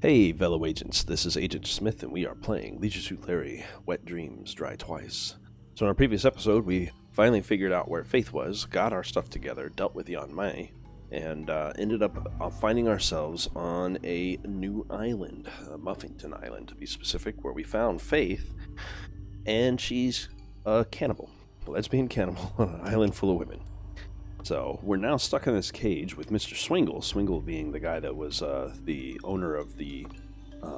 Hey, fellow agents, this is Agent Smith, and we are playing Leisure Suit Larry, Wet Dreams, Dry Twice. So in our previous episode, we finally figured out where Faith was, got our stuff together, dealt with Yan Mai, and ended up finding ourselves on a new island, Muffington Island to be specific, where we found Faith, and she's a cannibal, a lesbian cannibal on an island full of women. So we're now stuck in this cage with Mr. Swingle, Swingle being the guy that was the owner of the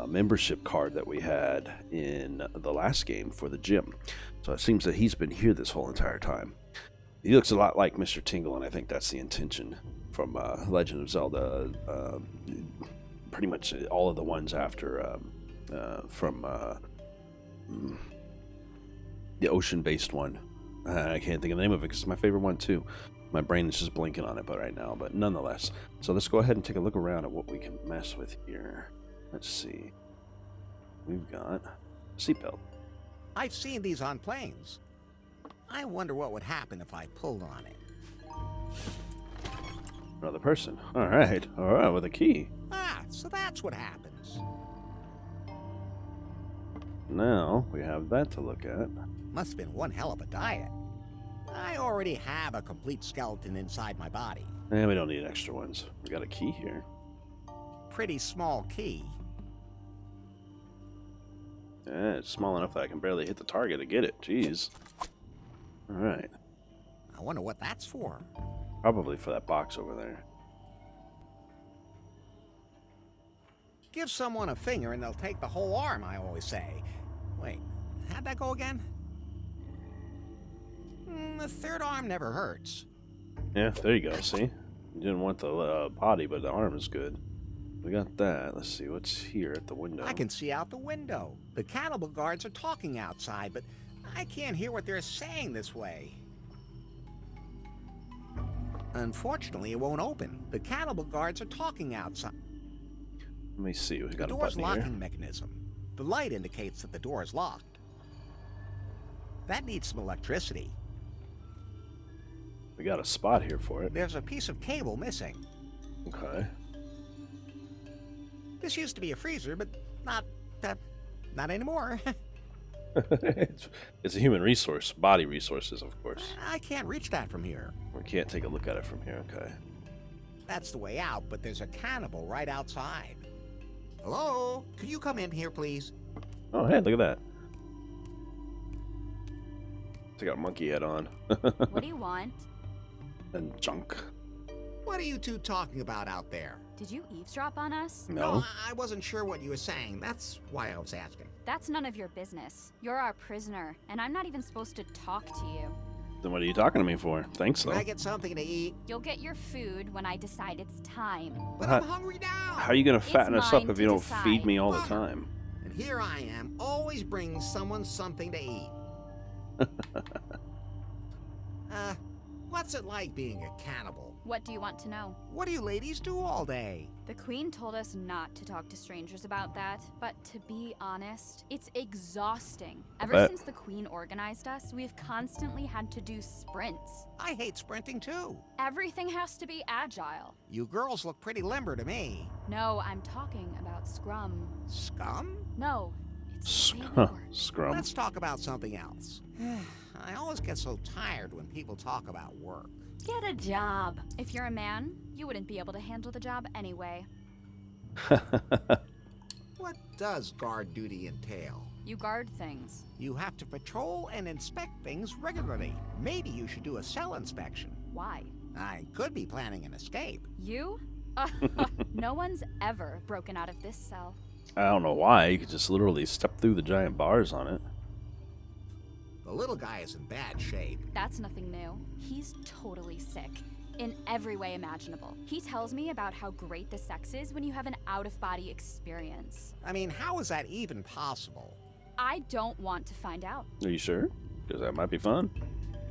membership card that we had in the last game for the gym. So it seems that he's been here this whole entire time. He looks a lot like Mr. Tingle, and I think that's the intention from Legend of Zelda. Pretty much all of the ones after from the ocean-based one. I can't think of the name of it because it's my favorite one too. My brain is just blinking on it right now, but nonetheless. So let's go ahead and take a look around at what we can mess with here. Let's see. We've got a seatbelt. I've seen these on planes. I wonder what would happen if I pulled on it. Another person. All right, with a key. Ah, so that's what happens. Now we have that to look at. Must have been one hell of a diet. I already have a complete skeleton inside my body. And we don't need extra ones. We got a key here. Pretty small key. Yeah, it's small enough that I can barely hit the target to get it. Jeez. All right. I wonder what that's for. Probably for that box over there. Give someone a finger and they'll take the whole arm, I always say. Wait, how'd that go again? The third arm never hurts. Yeah, there you go. See? You didn't want the body, but the arm is good. We got that. Let's see what's here at the window. I can see out the window. The cannibal guards are talking outside, but I can't hear what they're saying this way. Unfortunately, it won't open. The cannibal guards are talking outside. Let me see. We got The a door's button locking here. mechanism. The light indicates that the door is locked. That needs some electricity. We got a spot here for it. There's a piece of cable missing. Okay. This used to be a freezer, but not anymore. It's a human resource. Body resources, of course. I can't reach that from here. We can't take a look at it from here. Okay. That's the way out, but there's a cannibal right outside. Hello? Could you come in here, please? Oh, hey, look at that. They got a monkey head on. What do you want? And junk. What are you two talking about out there? Did you eavesdrop on us? No. I wasn't sure what you were saying. That's why I was asking. That's none of your business. You're our prisoner, and I'm not even supposed to talk to you. Then what are you talking to me for? Thanks, Can though. I get something to eat? You'll get your food when I decide it's time. But How- I'm hungry now. How are you going to fatten us up mine if to you don't decide. feed me all the time? And here I am, always bringing someone something to eat. What's it like being a cannibal? What do you want to know? What do you ladies do all day? The Queen told us not to talk to strangers about that, but to be honest, it's exhausting. Ever bet. since the Queen organized us, we've constantly had to do sprints. I hate sprinting too. Everything has to be agile. You girls look pretty limber to me. No, I'm talking about scrum. Scum? No, it's way more. Scrum. Let's talk about something else. I always get so tired when people talk about work. Get a job. If you're a man, you wouldn't be able to handle the job anyway. What does guard duty entail? You guard things. You have to patrol and inspect things regularly. Maybe you should do a cell inspection. Why? I could be planning an escape. You? No one's ever broken out of this cell. I don't know why. You could just literally step through the giant bars on it. The little guy is in bad shape. That's nothing new. He's totally sick. In every way imaginable. He tells me about how great the sex is when you have an out-of-body experience. I mean, how is that even possible? I don't want to find out. Are you sure? Because that might be fun.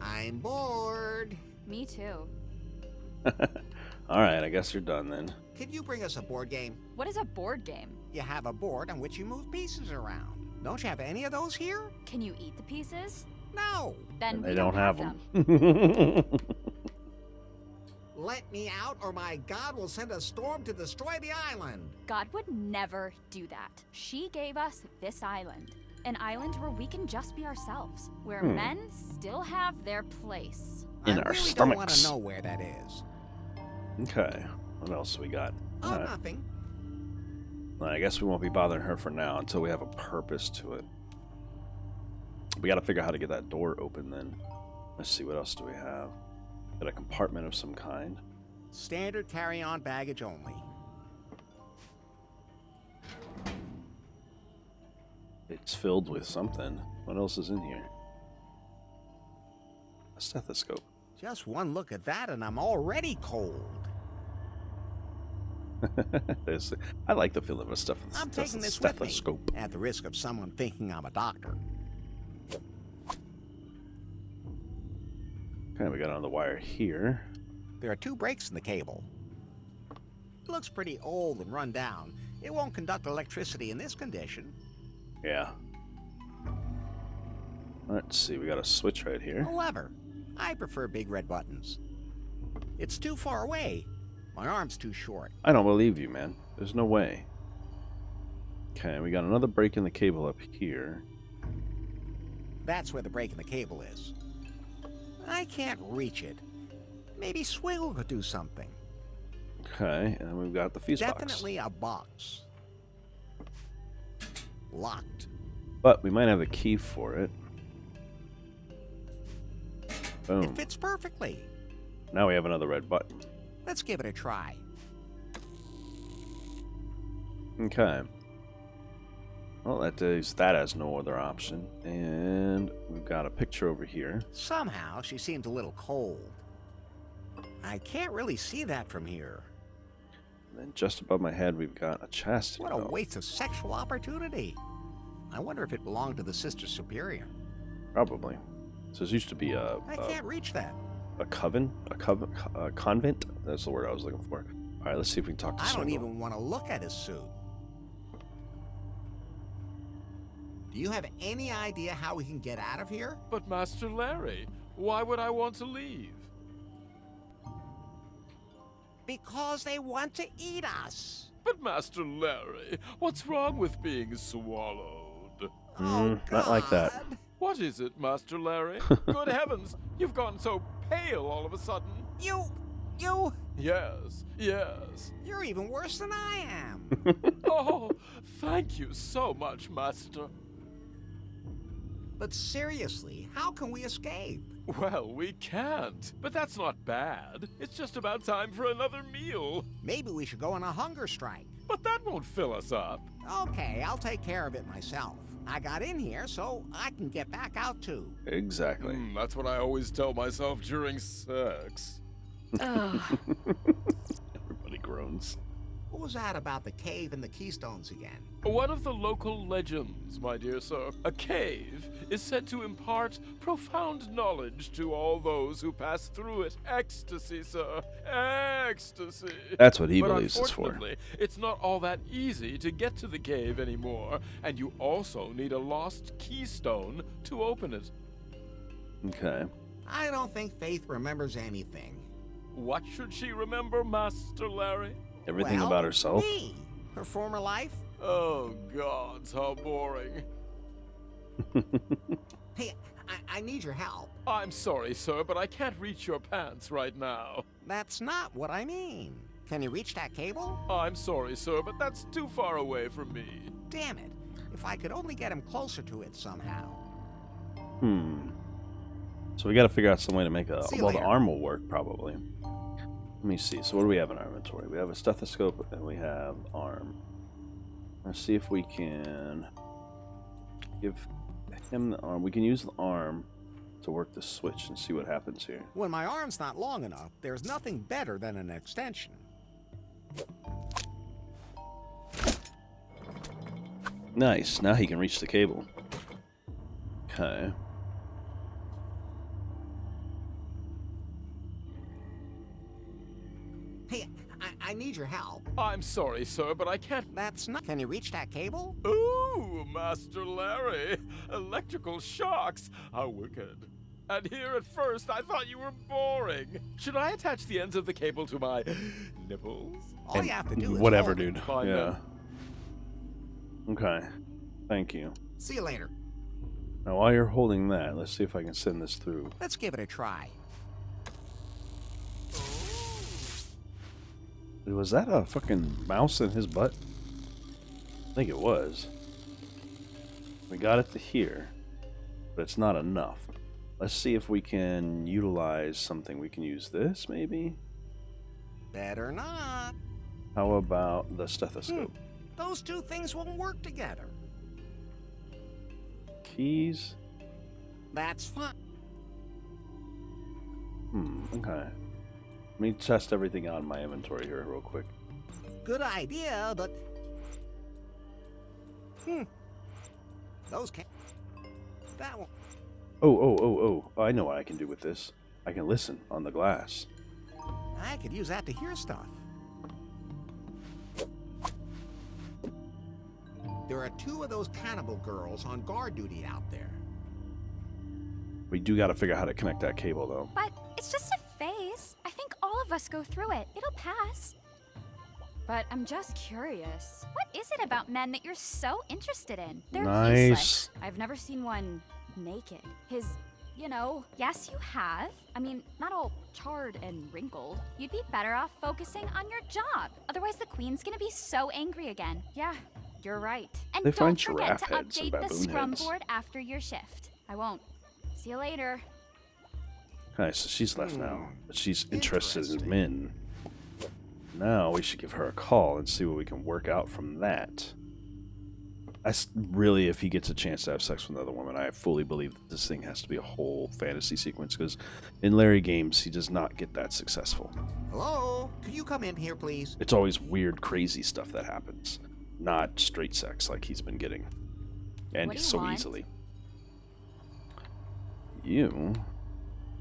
I'm bored. Me too. All right, I guess you're done then. Could you bring us a board game? What is a board game? You have a board on which you move pieces around. Don't you have any of those here? Can you eat the pieces? No. Then And we they don't have them. them. Let me out, or my god will send a storm to destroy the island. God would never do that. She gave us this island. An island where we can just be ourselves. Where men still have their place. In I our really don't want stomachs. to know where that is. Okay. What else we got? Oh, nothing. Well, I guess we won't be bothering her for now until we have a purpose to it. We got to figure out how to get that door open then. Let's see, what else do we have? Got a compartment of some kind. Standard carry-on baggage only. It's filled with something. What else is in here? A stethoscope. Just one look at that and I'm already cold. I like the feel of a I'm taking this with me, stethoscope. at the risk of someone thinking I'm a doctor. Okay, we got on the wire here. There are 2 breaks in the cable. It looks pretty old and run down. It won't conduct electricity in this condition. Yeah. Let's see, we got a switch right here. A lever. I prefer big red buttons. It's too far away. My arm's too short. I don't believe you, man. There's no way. Okay, we got another break in the cable up here. That's where the break in the cable is. I can't reach it. Maybe Swingle could do something. Okay, and then we've got the fuse box. Definitely a box. Locked. But we might have a key for it. Boom. It fits perfectly. Now we have another red button. Let's give it a try. Okay. Well, that is that as no other option. And we've got a picture over here. Somehow, she seems a little cold. I can't really see that from here. And then just above my head, we've got a chastity What a belt. waste of sexual opportunity. I wonder if it belonged to the Sister Superior. Probably. So this used to be I can't reach that. a convent. That's the word I was looking for. All right, let's see if we can talk to I don't Swingle. even want to look at his suit. Do you have any idea how we can get out of here? But Master Larry, why would I want to leave? Because they want to eat us. But Master Larry, what's wrong with being swallowed? Oh, not like that. God. What is it, Master Larry? Good heavens, you've gone so pale all of a sudden. You, Yes, you're even worse than I am. Oh, thank you so much, Master. But seriously, how can we escape? Well, we can't, but that's not bad. It's just about time for another meal. Maybe we should go on a hunger strike. But that won't fill us up. Okay, I'll take care of it myself. I got in here, so I can get back out too. Exactly. That's what I always tell myself during sex. Everybody groans. What was that about the cave and the keystones again? One of the local legends, my dear sir. A cave is said to impart profound knowledge to all those who pass through it. Ecstasy, sir. Ecstasy. That's what he But believes it's for. unfortunately, it's not all that easy to get to the cave anymore, and you also need a lost keystone to open it. Okay. I don't think Faith remembers anything. What should she remember, Master Larry? Everything Well, about herself. Me. Her former life. Oh, gods, how boring. Hey, I need your help. I'm sorry, sir, but I can't reach your pants right now. That's not what I mean. Can you reach that cable? I'm sorry, sir, but that's too far away from me. Damn it. If I could only get him closer to it somehow. So we got to figure out some way to make a. See you Well, the later. arm will work probably. Let me see. So what do we have in our inventory? We have a stethoscope and we have arm. Let's see if we can give him the arm. We can use the arm to work the switch and see what happens here. When my arm's not long enough, there's nothing better than an extension. Nice. Now he can reach the cable. Okay. Hey, I need your help. I'm sorry, sir, but I can't. That's not... Can you reach that cable? Ooh, Master Larry. Electrical shocks. How wicked. And here at first, I thought you were boring. Should I attach the ends of the cable to my nipples? All you have to do is Whatever, hold it. dude. Fine, Yeah. Okay. Thank you. See you later. Now, while you're holding that, let's see if I can send this through. Let's give it a try. Was that a fucking mouse in his butt? I think it was. We got it to here, but it's not enough. Let's see if we can utilize something. We can use this, maybe? Better not. How about the stethoscope? Those two things won't work together. Keys? That's fine. Okay. Let me test everything out in my inventory here real quick. Good idea, but... Those can't... That won't... Oh, I know what I can do with this. I can listen on the glass. I could use that to hear stuff. There are two of those Cannibal girls on guard duty out there. We do got to figure out how to connect that cable, though. But it's just a phase. I think all of us go through it. It'll pass. But I'm just curious. What is it about men that you're so interested in? They're Nice. useless. I've never seen one naked. His, you know, yes, you have. I mean, not all charred and wrinkled. You'd be better off focusing on your job. Otherwise, the queen's gonna be so angry again. Yeah, you're right. And They don't find forget to giraffe heads and update the baboon scrum heads. board after your shift. I won't. See you later. Okay, so she's left now. But she's interested in Interesting. men. Now we should give her a call and see what we can work out from that. Really, if he gets a chance to have sex with another woman, I fully believe that this thing has to be a whole fantasy sequence, because in Larry games, he does not get that successful. Hello? Could you come in here, please? It's always weird, crazy stuff that happens, not straight sex like he's been getting. And What do you so want? easily. You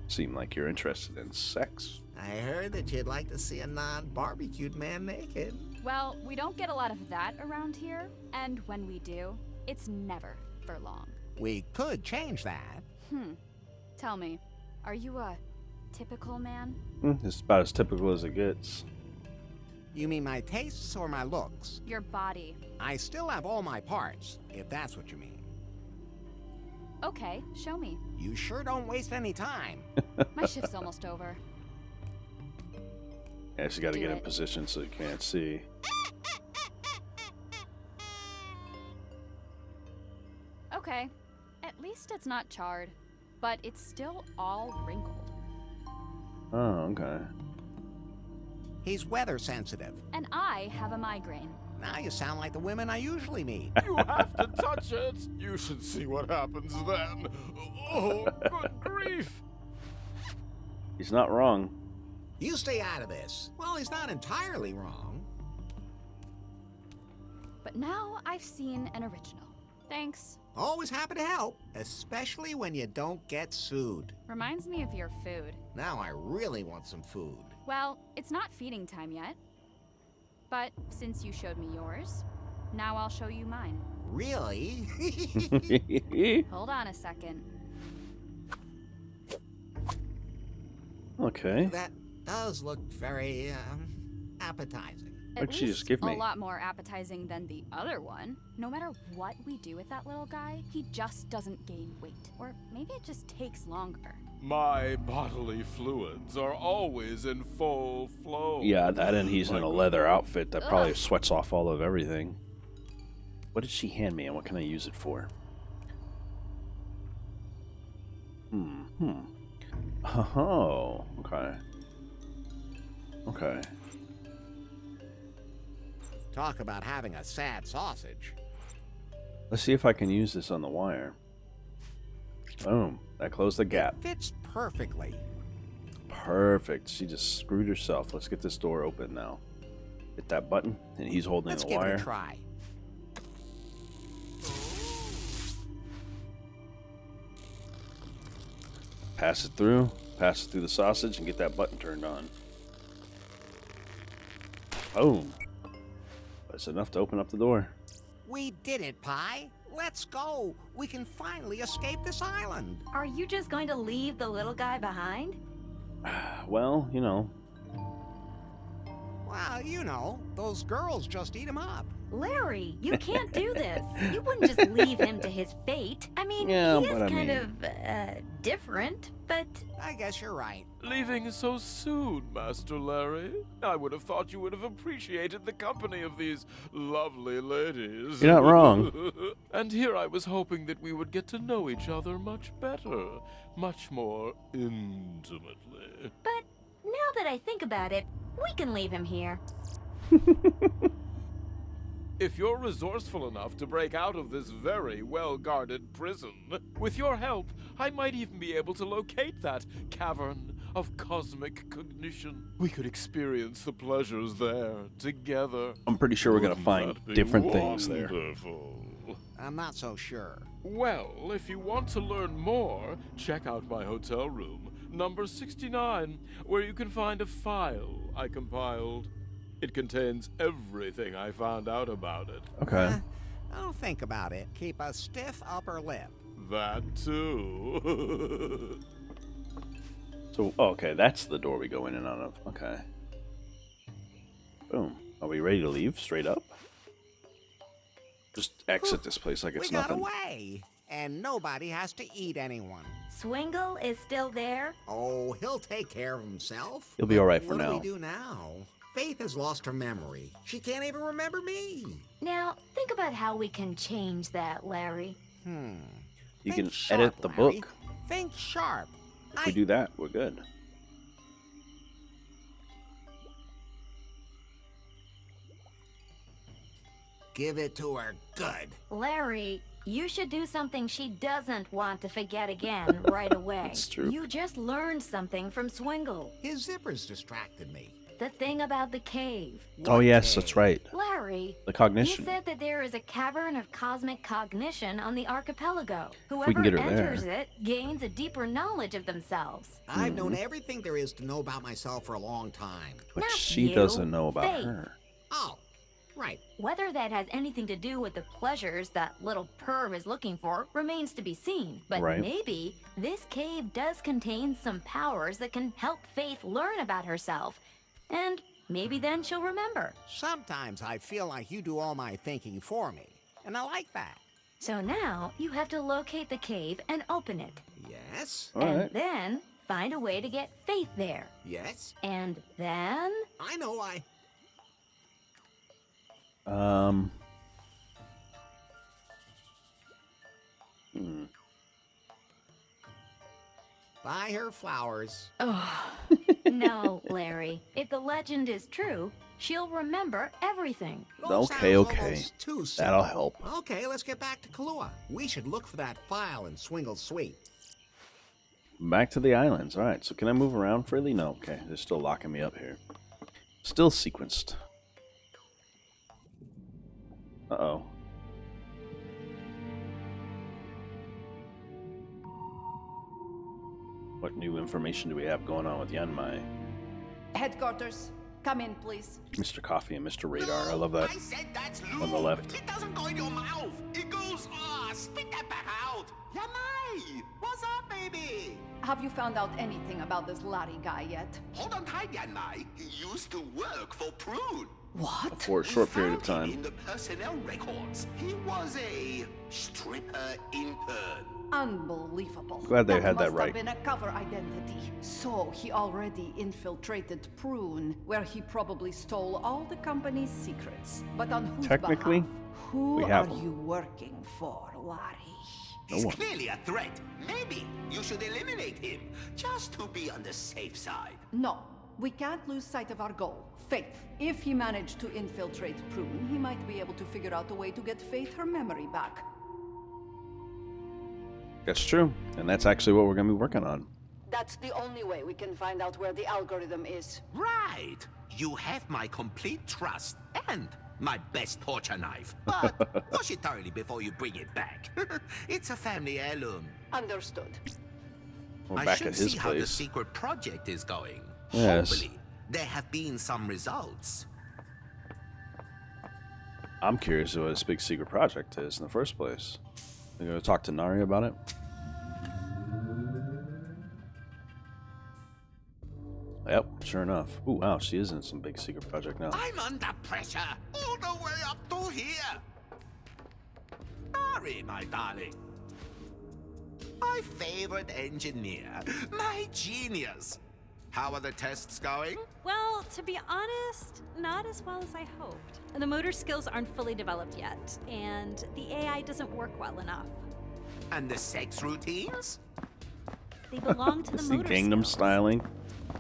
seem like you're interested in sex. I heard that you'd like to see a non-barbecued man naked. Well, we don't get a lot of that around here, and when we do, it's never for long. We could change that. Tell me, are you a typical man? It's about as typical as it gets. You mean my tastes or my looks? Your body. I still have all my parts, if that's what you mean. Okay, show me. You sure don't waste any time. My shift's almost over. Yeah, she's got to Do get in it. position so you can't see. Okay, at least it's not charred, but it's still all wrinkled. Oh, okay. He's weather sensitive. And I have a migraine. Now you sound like the women I usually meet. You have to touch it. You should see what happens then. Oh, good grief. He's not wrong. You stay out of this. Well, he's not entirely wrong. But now I've seen an original. Thanks. Always happy to help, especially when you don't get sued. Reminds me of your food. Now I really want some food. Well, it's not feeding time yet. But since you showed me yours, now I'll show you mine. Really? Hold on a second. Okay. That does look very, appetizing. At What'd she least just give me? a lot more appetizing than the other one. No matter what we do with that little guy, he just doesn't gain weight. Or maybe it just takes longer. My bodily fluids are always in full flow. Yeah, that and he's in a Like- leather outfit that probably Ugh. sweats off all of everything. What did she hand me and what can I use it for? Oh, okay. Okay. Talk about having a sad sausage. Let's see if I can use this on the wire. Boom. That closed the gap. Fits perfectly. Perfect. She just screwed herself. Let's get this door open now. Hit that button, and he's holding Let's the give wire. it a try. Pass it through the sausage, and get that button turned on. Boom. That's enough to open up the door. We did it, Pi. Let's go. We can finally escape this island. Are you just going to leave the little guy behind? Well, you know. Well, you know, those girls just eat him up. Larry, you can't do this. You wouldn't just leave him to his fate. I mean, Yeah, he is but I kind mean- of different, but I guess you're right. Leaving so soon, Master Larry? I would have thought you would have appreciated the company of these lovely ladies. You're not wrong. And here I was hoping that we would get to know each other much better, much more intimately. but now that I think about it, we can leave him here. If you're resourceful enough to break out of this very well-guarded prison, with your help, I might even be able to locate that cavern of cosmic cognition. We could experience the pleasures there together. I'm pretty sure we're gonna Wouldn't find that be different things there. wonderful? I'm not so sure. Well, if you want to learn more, check out my hotel room, number 69, where you can find a file I compiled. It contains everything I found out about it. Okay. I'll think about it. Keep a stiff upper lip. That too. So, oh, okay, that's the door we go in and out of. Okay. Boom. Are we ready to leave? Straight up? Just exit this place like it's We got nothing. away, and nobody has to eat anyone. Swingle is still there? Oh, he'll take care of himself. He'll be all right for What now. do we do now? Faith has lost her memory. She can't even remember me. Now, think about how we can change that, Larry. You Think can sharp, edit the Larry. book. Think sharp. If we do that, we're good. Give it to her good. Larry, you should do something she doesn't want to forget again right away. That's true. You just learned something from Swingle. His zippers distracted me. The thing about the cave. Oh, What yes, cave? that's right. Larry, The you cognition. said that there is a cavern of cosmic cognition on the archipelago. we Whoever can get her enters there. it gains a deeper knowledge of themselves. I've known everything there is to know about myself for a long time. But Not she you, doesn't know about Faith. her. Oh, right. Whether that has anything to do with the pleasures that little perv is looking for remains to be seen. But Right. maybe this cave does contain some powers that can help Faith learn about herself. And maybe then she'll remember. Sometimes I feel like you do all my thinking for me, and I like that. So now you have to locate the cave and open it. Yes, All and right. then find a way to get Faith there. yes. And then... I know I... Buy her flowers. Oh, no, Larry. If the legend is true, she'll remember everything. Those Okay, sounds okay. almost too That'll simple. help. Okay, let's get back to Kahlua. We should look for that file in Swingle's suite. Back to the islands. All right, so can I move around freely? No. Okay, they're still locking me up here. Still sequenced. Uh-oh. What new information do we have going on with Yanmai? Headquarters, come in, please. Mr. Coffee and Mr. Radar. I love that. I said that's On the lube. left. It doesn't go in your mouth. It goes, spit that back out. Yamai, what's up, baby? Have you found out anything about this Larry guy yet? Hold on tight, Yanmai. He used to work for Prune. What? For a short period of Found him time. in the personnel records. He was a stripper intern. Unbelievable. Glad they had that must right. have been a cover identity. So he already infiltrated Prune, where he probably stole all the company's secrets. But on whose Technically, behalf? Who we have are him. you working for, Larry? He's one. clearly a threat. Maybe you should eliminate him, just to be on the safe side. No, we can't lose sight of our goal. Faith. If he managed to infiltrate Prune, he might be able to figure out a way to get Faith her memory back. That's true. And that's actually what we're going to be working on. That's the only way we can find out where the algorithm is. Right. You have my complete trust and my best torture knife. But wash it thoroughly before you bring it back. It's a family heirloom. Understood. We're I back should at his see how the place. secret project is going. Yes. Hopefully, there have been some results. I'm curious what this big secret project is in the first place. You gonna talk to Nari about it? Yep, sure enough. Ooh, wow, she is in some big secret project now. I'm under pressure all the way up to here. Sorry, my darling. My favorite engineer, my genius. How are the tests going? Well, to be honest, not as well as I hoped. The motor skills aren't fully developed yet, and the AI doesn't work well enough. And the sex routines? They belong to the motor Gangnam skills. styling.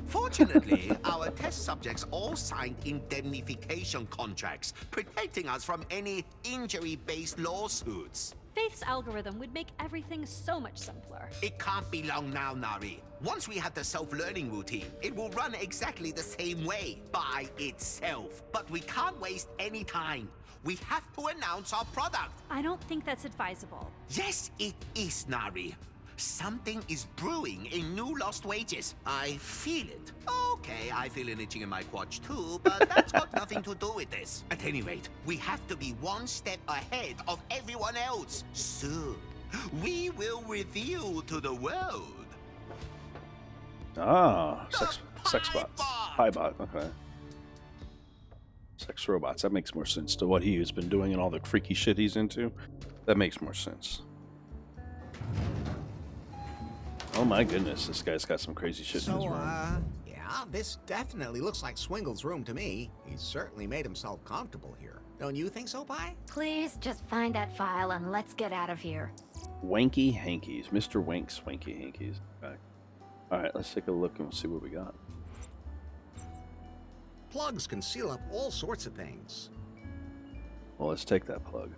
Fortunately, our test subjects all signed indemnification contracts, protecting us from any injury-based lawsuits. Faith's algorithm would make everything so much simpler. It can't be long now, Nari. Once we have the self-learning routine, it will run exactly the same way, by itself. But we can't waste any time. We have to announce our product. I don't think that's advisable. Yes, it is, Nari. Something is brewing in New Lost Wages. I feel it. Okay, I feel an itching in my crotch too, but that's got nothing to do with this. At any rate, we have to be one step ahead of everyone else. Soon, we will reveal to the world. Ah, sex Pie bots. bot. Pie bot, okay. Sex robots. That makes more sense to what he has been doing and all the freaky shit he's into. That makes more sense. Oh my goodness, this guy's got some crazy shit in his room. Yeah, this definitely looks like Swingle's room to me. He's certainly made himself comfortable here. Don't you think so, Pi? Please just find that file and let's get out of here. Wanky Hankies. Mr. Wank's Wanky Hankies. Okay. Alright, let's take a look and see what we got. Plugs can seal up all sorts of things. Well, let's take that plug.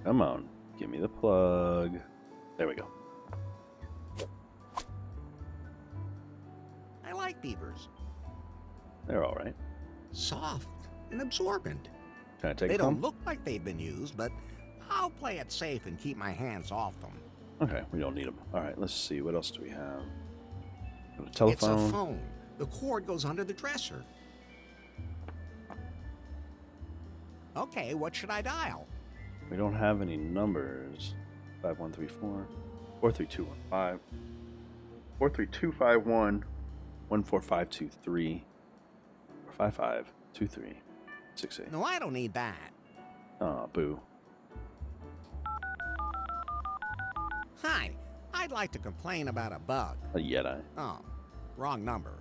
Come on, give me the plug. There we go. I like beavers. They're alright. Soft and absorbent. Can I take They them? don't look like they've been used, but I'll play it safe and keep my hands off them. Okay, we don't need them. Alright, let's see. What else do we have? Got a telephone. It's a phone. The cord goes under the dresser. Okay, what should I dial? We don't have any numbers. 5134 43215 43251 14523 5523 68. No, I don't need that. Oh, boo. Hi, I'd like to complain about a bug. A Yeti. Oh, wrong number.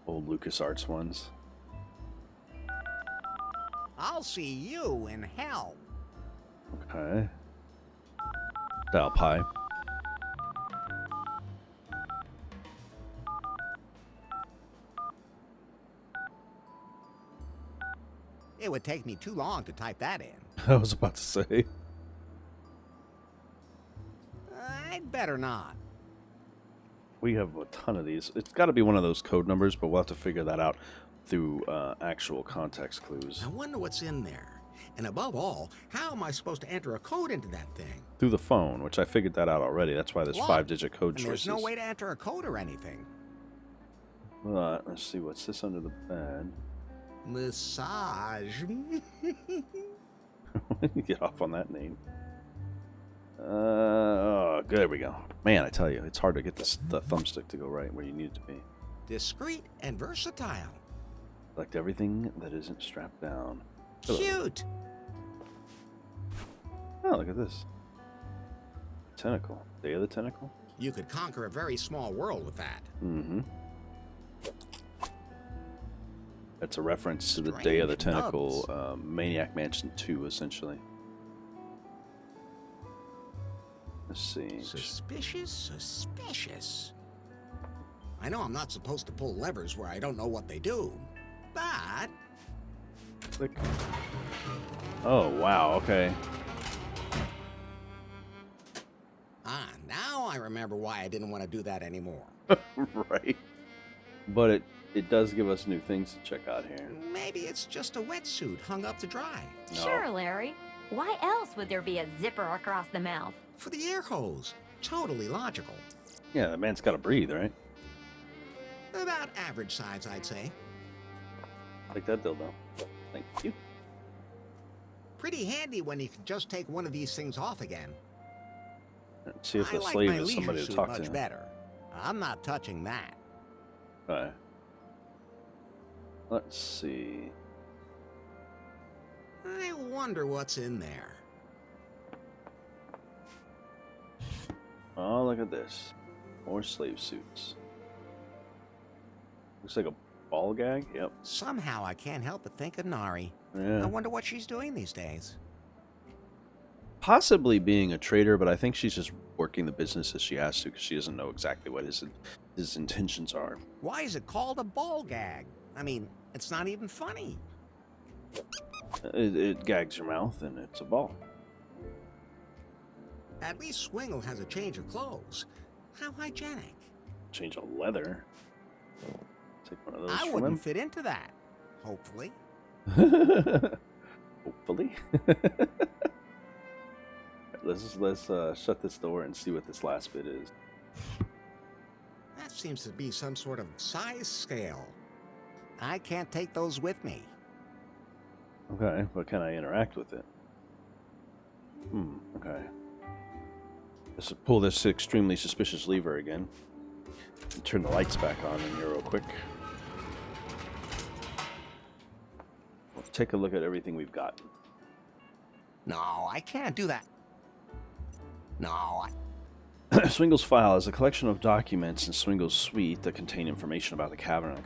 Old LucasArts ones. I'll see you in hell. Okay. Dial Pi. It would take me too long to type that in. I was about to say. I'd better not. We have a ton of these. It's got to be one of those code numbers, but we'll have to figure that out through actual context clues. I wonder what's in there. And above all, how am I supposed to enter a code into that thing? Through the phone, which I figured that out already. That's why there's What? 5-digit code And choices. there's no way to enter a code or anything. Let's see, what's this under the bed? Massage. Get off on that name. Oh, good, there we go. Man, I tell you, it's hard to get the thumbstick to go right where you need it to be. Discreet and versatile. Select everything that isn't strapped down. Hello. Cute. Oh, look at this. Tentacle. Day of the Tentacle? You could conquer a very small world with that. Mm-hmm. That's a reference to the Day of the Strange Tentacle, Maniac Mansion 2, essentially. Let's see. Suspicious, suspicious. I know I'm not supposed to pull levers where I don't know what they do, but... Click. Oh, wow, okay. Ah, now I remember why I didn't want to do that anymore. Right. But it does give us new things to check out here. Maybe it's just a wetsuit hung up to dry. No. Sure, Larry. Why else would there be a zipper across the mouth? For the air hose. Totally logical. Yeah, the man's got to breathe, right? About average size, I'd say. Like that dildo. Thank you. Pretty handy when you can just take one of these things off again. Let's see if I the like slave my is leisure somebody to suit talk much to. better. I'm not touching that. Okay. Let's see. I wonder what's in there. Oh, look at this. More slave suits. Looks like a ball gag. Yep. Somehow I can't help but think of Nari. I Yeah. wonder what she's doing these days. Possibly being a trader, but I think she's just working the business as she has to because she doesn't know exactly what his intentions are. Why is it called a ball gag? I mean, it's not even funny. It gags your mouth and it's a ball. At least Swingle has a change of clothes. How hygienic. Change of leather. Take one of those I from wouldn't him. fit into that. Hopefully. Hopefully. Let's shut this door and see what this last bit is. That seems to be some sort of size scale. I can't take those with me. Okay, but can I interact with it? Okay. Let's pull this extremely suspicious lever again. And turn the lights back on in here real quick. We'll take a look at everything we've got. No, I can't do that. No, Swingle's file is a collection of documents in Swingle's suite that contain information about the cavern and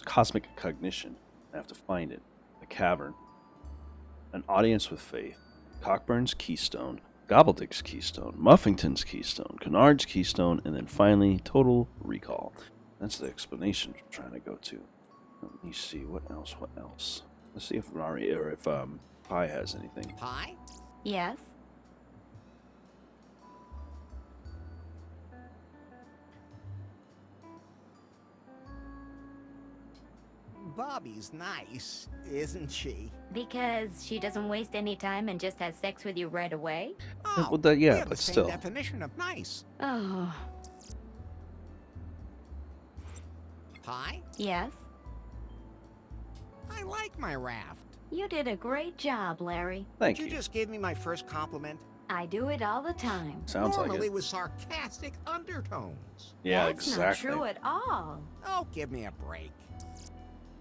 cosmic cognition. I have to find it. The cavern. An audience with faith. Cockburn's keystone. Gobbledick's keystone. Muffington's keystone. Kennard's keystone. And then finally, total recall. That's the explanation we're trying to go to. Let me see. What else? What else? Let's see if Mari or if Pi has anything. Pie? Yes? Bobby's nice, isn't she? Because she doesn't waste any time and just has sex with you right away? Oh, well, that, yeah, we have but the same still. definition of nice. Oh, Pie? yes? I like my raft. You did a great job, Larry. Thank Did you you. just give me my first compliment? I do it all the time. Sounds like Normally it. with sarcastic undertones. Yeah, That's exactly. not true at all. Oh, give me a break.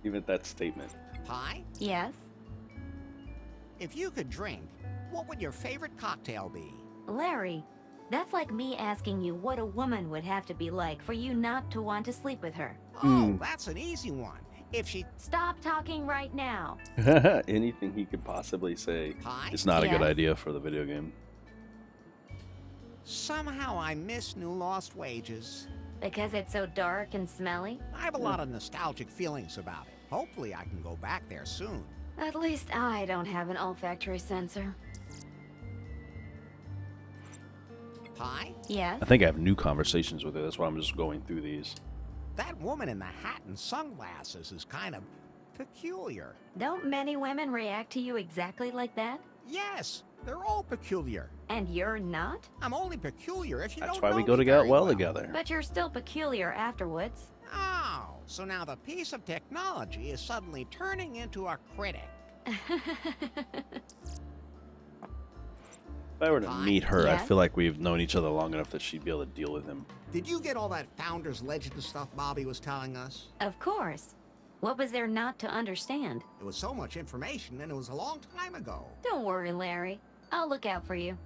Even that statement. Pie? Yes? If you could drink, what would your favorite cocktail be? Larry, that's like me asking you what a woman would have to be like for you not to want to sleep with her. Oh, that's an easy one. If she... Stop talking right now. Anything he could possibly say Pie? is not a good Yes. idea for the video game. Somehow I miss New Lost Wages. Because it's so dark and smelly? I have a lot of nostalgic feelings about it. Hopefully I can go back there soon. At least I don't have an olfactory sensor. Pie? Yes? I think I have new conversations with her. That's why I'm just going through these. That woman in the hat and sunglasses is kind of peculiar. Don't many women react to you exactly like that? Yes, they're all peculiar. And you're not? I'm only peculiar if you That's don't why know we me go very well together. But you're still peculiar afterwards. Oh, so now the piece of technology is suddenly turning into a critic. If I were to Pie? meet her, I Yes? feel like we've known each other long enough that she'd be able to deal with him. Did you get all that Founder's Legend stuff Bobby was telling us? Of course. What was there not to understand? It was so much information and it was a long time ago. Don't worry, Larry. I'll look out for you.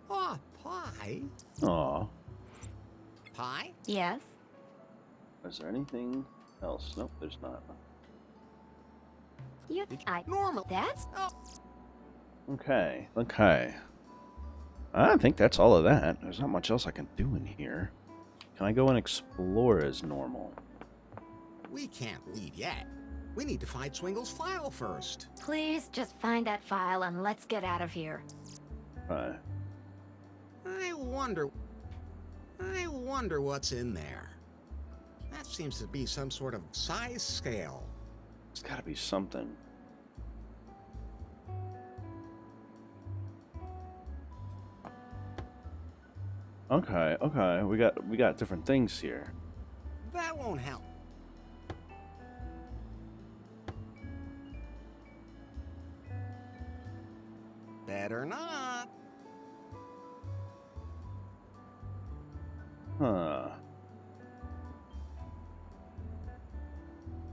Oh, Pie? Aw. Pie? Yes? Is there anything else? Nope, there's not. Normal. That's... Oh, Okay, okay. I think that's all of that. There's not much else I can do in here. Can I go and explore as normal? we can't leave yet. We need to find Swingle's file first. Please just find that file and let's get out of here. Right. I wonder what's in there. That seems to be some sort of size scale. There's gotta be something. Okay, okay. We got different things here. That won't help. Better not. Huh.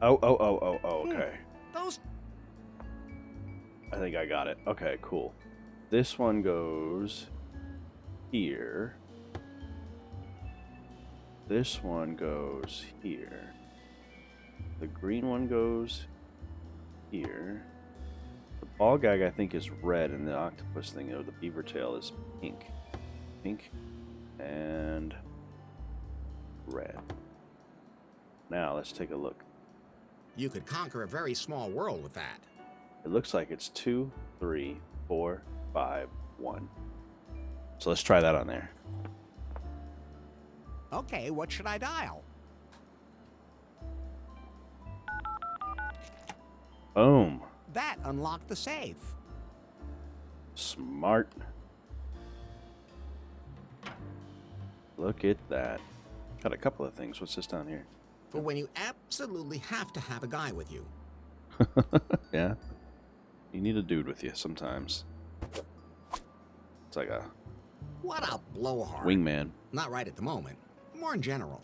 Okay. Those. I think I got it. Okay, cool. This one goes here. This one goes here. The green one goes here. The ball gag, I think, is red, and the octopus thing, or the beaver tail, is pink. Pink and red. Now, let's take a look. You could conquer a very small world with that. It looks like it's 2, 3, 4, 5, 1. So let's try that on there. Okay, what should I dial? Boom. That unlocked the safe. Smart. Look at that. Got a couple of things. What's this down here? For when you absolutely have to have a guy with you. Yeah. You need a dude with you sometimes. It's like a What a blowhard. wingman. Not right at the moment. More in general.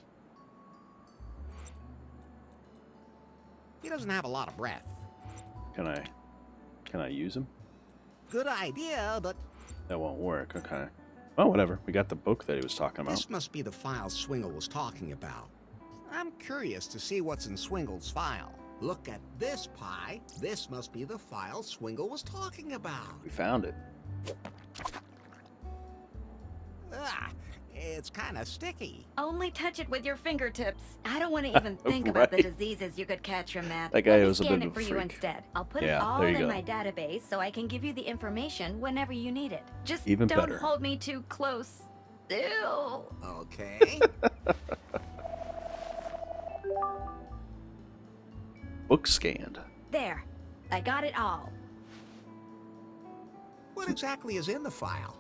He doesn't have a lot of breath. Can I use him? Good idea, but That won't work. Okay. Oh, whatever. We got the book that he was talking about. this must be the file Swingle was talking about. I'm curious to see what's in Swingle's file. Look at this pie. This must be the file Swingle was talking about. We found it. Ah, it's kind of sticky. Only touch it with your fingertips. I don't want to even think about the Right. diseases you could catch from that. That guy Let me was a scan bit it of a for you freak. instead. I'll put Yeah, it all there you in go. my database so I can give you the information whenever you need it. Just Even don't better. hold me too close. Ew. Okay. Book scanned. There. I got it all. What exactly is in the file?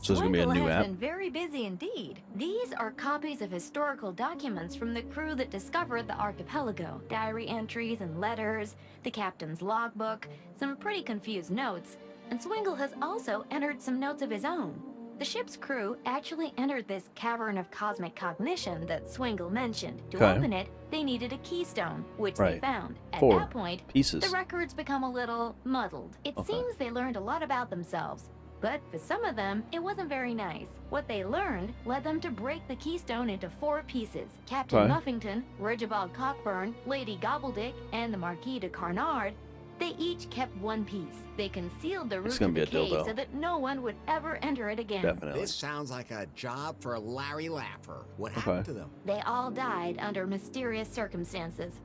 So there's gonna be a Swingle new has app. been very busy indeed. These are copies of historical documents from the crew that discovered the archipelago. Diary entries and letters, the captain's logbook, some pretty confused notes, and Swingle has also entered some notes of his own. The ship's crew actually entered this cavern of cosmic cognition that Swingle mentioned. To Okay. open it, they needed a keystone, which they Right. found. At 4 that point, pieces. the records become a little muddled. It Okay. seems they learned a lot about themselves, but for some of them, it wasn't very nice. What they learned led them to break the keystone into 4 pieces. Captain Okay. Muffington, Regibald Cockburn, Lady Gobbledyck, and the Marquis de Carnard, they each kept 1 piece. They concealed the It's route to gonna the be a cave dildo. so that no one would ever enter it again. Definitely. This sounds like a job for Larry Laffer. What happened to them? They all died under mysterious circumstances.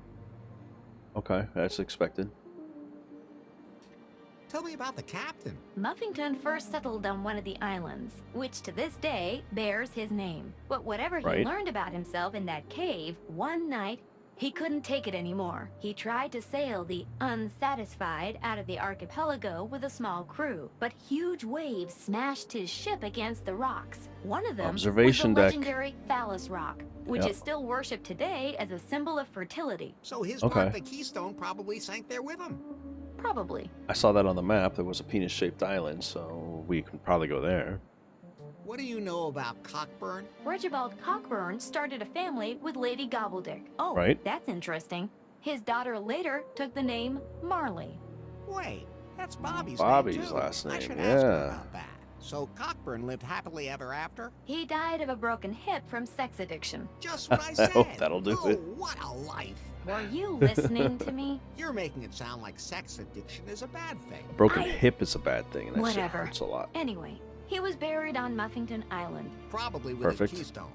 Okay, that's expected. Tell me about the captain. Muffington first settled on one of the islands, which to this day bears his name. But whatever he Right. learned about himself in that cave, one night, he couldn't take it anymore. He tried to sail the Unsatisfied out of the archipelago with a small crew, but huge waves smashed his ship against the rocks. One of them Observation was the deck. legendary Phallus Rock, which Yep. is still worshipped today as a symbol of fertility. So his Okay. part of the keystone probably sank there with him. Probably. I saw that on the map. There was a penis-shaped island, so we can probably go there. What do you know about Cockburn? Regibald Cockburn started a family with Lady Gobbledyck. Oh, Right. that's interesting. His daughter later took the name Marley. Wait, that's Bobby's Bobby's name too. last I name, should ask her yeah. about that. So Cockburn lived happily ever after? He died of a broken hip from sex addiction. Just what I I said. hope that'll do oh, it. What a life. Were you listening to me? You're making it sound like sex addiction is a bad thing. A broken I- hip is a bad thing, and that shit Whatever. hurts a lot. Anyway, he was buried on Muffington Island. Probably with Perfect. a keystone.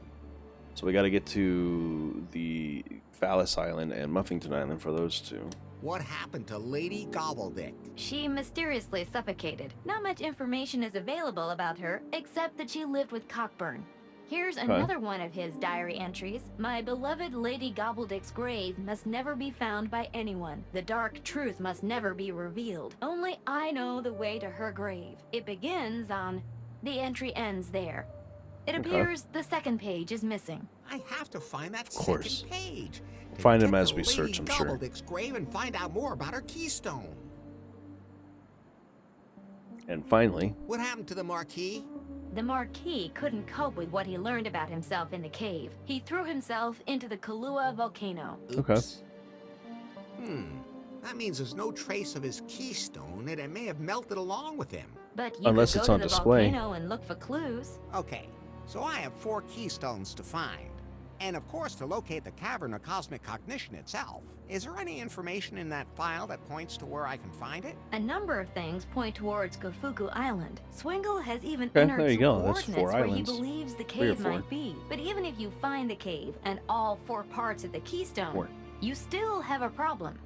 So we got to get to the Phallus Island and Muffington Island for those two. What happened to Lady Gobbledyck? She mysteriously suffocated. Not much information is available about her, except that she lived with Cockburn. Here's another one of his diary entries. My beloved Lady Gobbledyck's grave must never be found by anyone. The dark truth must never be revealed. Only I know the way to her grave. It begins on... The entry ends there. It Okay. appears the second page is missing. I have to find that course. second page. to Find get him as to we Lady search, I'm sure. Gobbledyck's grave and find out more about her keystone. And finally, What happened to the Marquis? The Marquis couldn't cope with what he learned about himself in the cave. He threw himself into the Kahlua volcano. Okay. Oops. That means there's no trace of his keystone, and it may have melted along with him. But you Unless could it's go on to the display. volcano and look for clues. Okay, so I have 4 keystones to find. And of course, to locate the cavern of cosmic cognition itself. Is there any information in that file that points to where I can find it? A number of things point towards Gofuku Island. Swingle has even Okay, entered there you some go. That's coordinates 4 where he islands. believes the 3 or cave 4. might be. But even if you find the cave and all 4 parts of the keystone, 4. you still have a problem.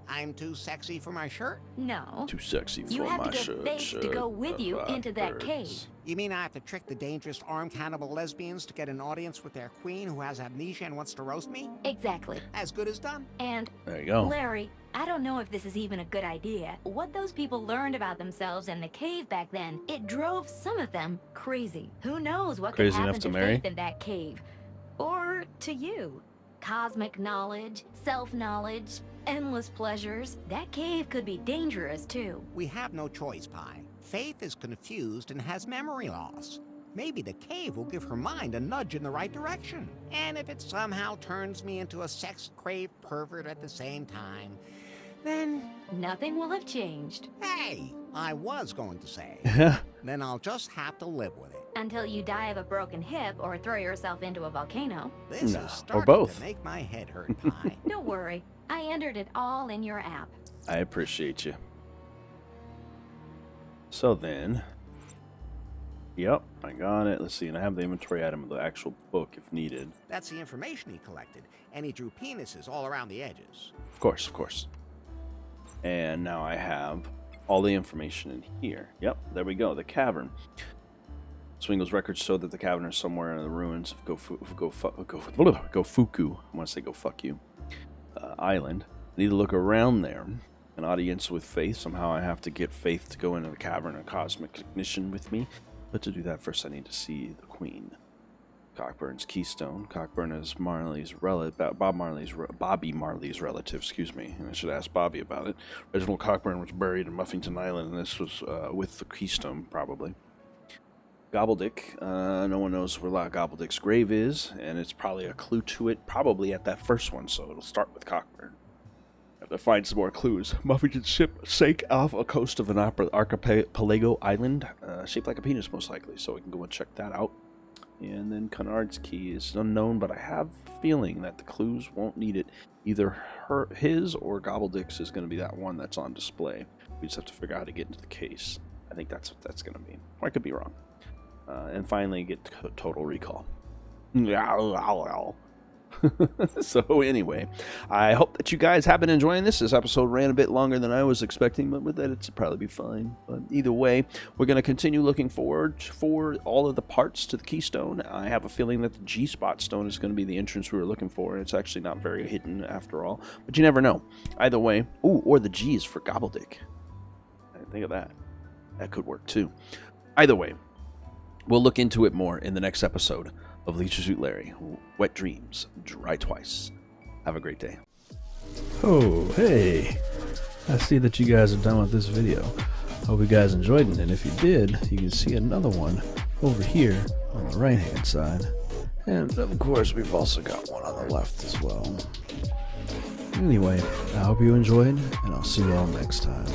I'm too sexy for my shirt? No. too sexy for You have my to get shirt. Faith to go with you into that cave. You mean I have to trick the dangerous armed cannibal lesbians to get an audience with their queen who has amnesia and wants to roast me? Exactly. As good as done. And There you go. Larry, I don't know if this is even a good idea. What those people learned about themselves in the cave back then, it drove some of them crazy. Who knows what Crazy could happen enough to to marry? Faith in that cave? Or to you. Cosmic knowledge, self-knowledge, endless pleasures. That cave could be dangerous too. We have no choice, Pi. Faith is confused and has memory loss. Maybe the cave will give her mind a nudge in the right direction. And if it somehow turns me into a sex-craved pervert at the same time, then... Nothing will have changed. Hey, I was going to say. Then I'll just have to live with it. Until you die of a broken hip or throw yourself into a volcano. This No, is or starting both. to make my head hurt, Pi. Don't worry, I entered it all in your app. I appreciate you. So then, yep, I got it. Let's see, and I have the inventory item of the actual book if needed. That's the information he collected, and he drew penises all around the edges. Of course, of course. And now I have all the information in here. Yep, there we go, the cavern. Swingle's records show that the cavern is somewhere in the ruins of Gofuku. I want to say go fuck you. Island. I need to look around there. An audience with Faith. Somehow I have to get Faith to go into the cavern of cosmic cognition with me. But to do that, first I need to see the Queen. Cockburn's keystone. Cockburn is Marley's relative, Bobby Marley's relative. Excuse me. And I should ask Bobby about it. Reginald Cockburn was buried in Muffington Island, and this was with the keystone, probably. Gobbledick. No one knows where Gobbledick's grave is, and it's probably a clue to it, probably at that first one, so it'll start with Cockburn. I have to find some more clues. Muffington's ship sank off a coast of an archipelago island, shaped like a penis, most likely, so we can go and check that out. And then Kennard's key is unknown, but I have a feeling that the clues won't need it. Either his or Gobbledick's is going to be that one that's on display. We just have to figure out how to get into the case. I think that's what that's going to be. Or I could be wrong. And finally get Total Recall. So anyway, I hope that you guys have been enjoying this. This episode ran a bit longer than I was expecting, but with that it's probably be fine. But either way, we're going to continue looking forward for all of the parts to the keystone. I have a feeling that the G-spot stone is going to be the entrance we were looking for. It's actually not very hidden after all, but you never know. Either way, or the G is for Gobbledick. I didn't think of that. That could work too. Either way, we'll look into it more in the next episode of Leisure Suit Larry, Wet Dreams, Dry Twice. Have a great day. Oh, hey. I see that you guys are done with this video. Hope you guys enjoyed it, and if you did, you can see another one over here on the right-hand side. And, of course, we've also got one on the left as well. Anyway, I hope you enjoyed, and I'll see you all next time.